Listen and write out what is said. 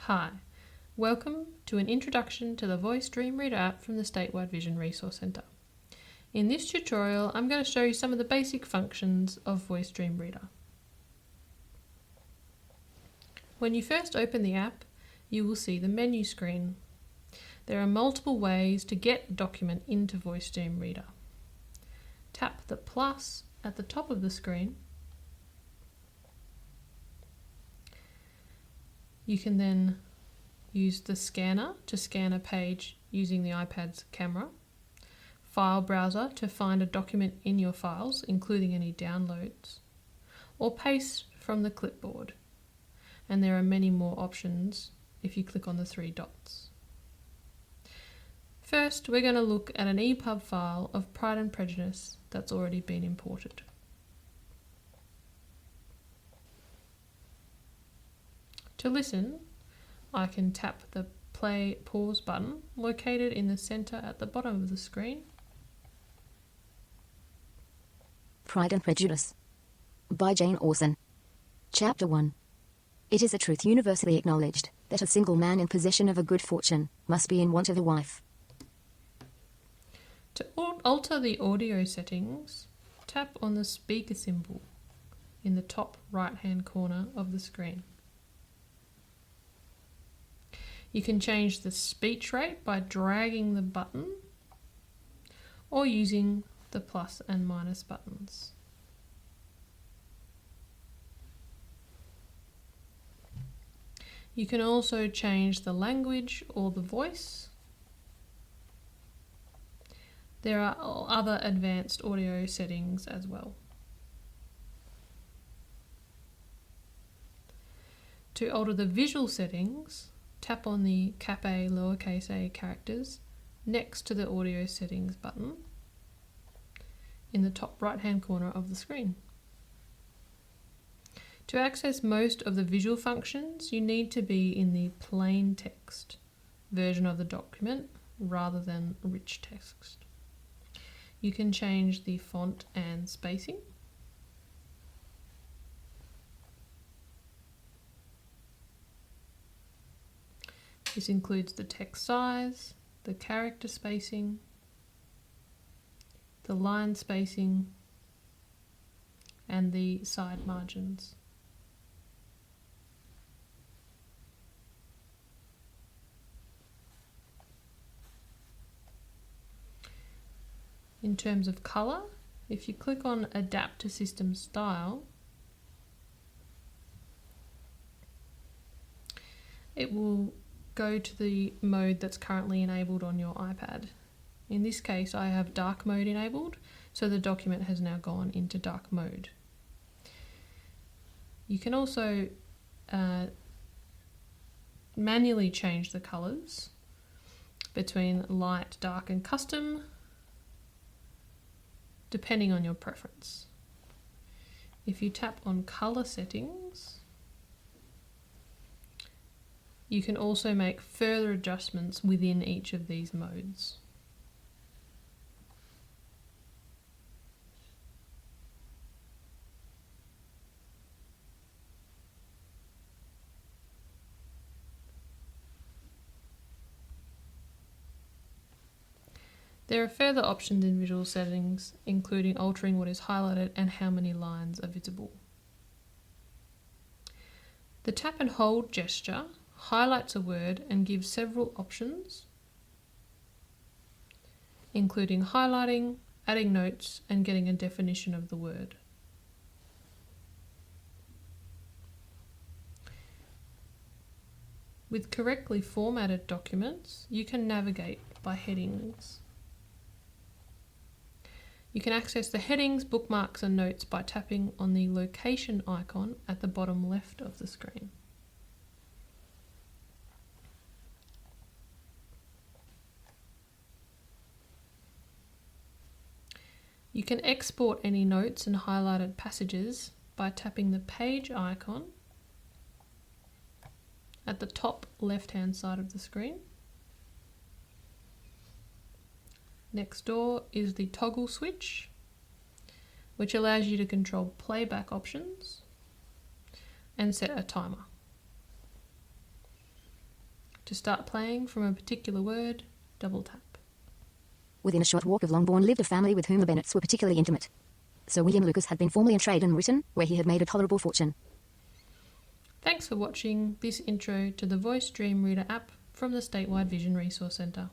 Hi, welcome to an introduction to the Voice Dream Reader app from the Statewide Vision Resource Centre. In this tutorial, I'm going to show you some of the basic functions of Voice Dream Reader. When you first open the app, you will see the menu screen. There are multiple ways to get a document into Voice Dream Reader. Tap the plus at the top of the screen. You can then use the scanner to scan a page using the iPad's camera, file browser to find a document in your files, including any downloads, or paste from the clipboard. And there are many more options if you click on the three dots. First, we're going to look at an EPUB file of Pride and Prejudice that's already been imported. To listen, I can tap the play pause button located in the centre at the bottom of the screen. Pride and Prejudice by Jane Austen. Chapter 1. It is a truth universally acknowledged that a single man in possession of a good fortune must be in want of a wife. To alter the audio settings, tap on the speaker symbol in the top right-hand corner of the screen. You can change the speech rate by dragging the button or using the plus and minus buttons. You can also change the language or the voice. There are other advanced audio settings as well. To alter the visual settings, tap on the cap A lowercase a characters next to the audio settings button in the top right hand corner of the screen. To access most of the visual functions, you need to be in the plain text version of the document rather than rich text. You can change the font and spacing. This includes the text size, the character spacing, the line spacing, and the side margins. In terms of colour, if you click on Adapt to System Style, it will go to the mode that's currently enabled on your iPad. In this case, I have dark mode enabled, so the document has now gone into dark mode. You can also manually change the colours between light, dark and custom, depending on your preference. If you tap on colour settings, you can also make further adjustments within each of these modes. There are further options in visual settings, including altering what is highlighted and how many lines are visible. The tap and hold gesture highlights a word and gives several options, including highlighting, adding notes, and getting a definition of the word. With correctly formatted documents, you can navigate by headings. You can access the headings, bookmarks, and notes by tapping on the location icon at the bottom left of the screen. You can export any notes and highlighted passages by tapping the page icon at the top left-hand side of the screen. Next door is the toggle switch, which allows you to control playback options and set a timer. To start playing from a particular word, double tap. Within a short walk of Longbourn lived a family with whom the Bennets were particularly intimate. Sir William Lucas had been formerly in trade in Written, where he had made a tolerable fortune. Thanks for watching this intro to the Voice Dream Reader app from the Statewide Vision Resource Centre.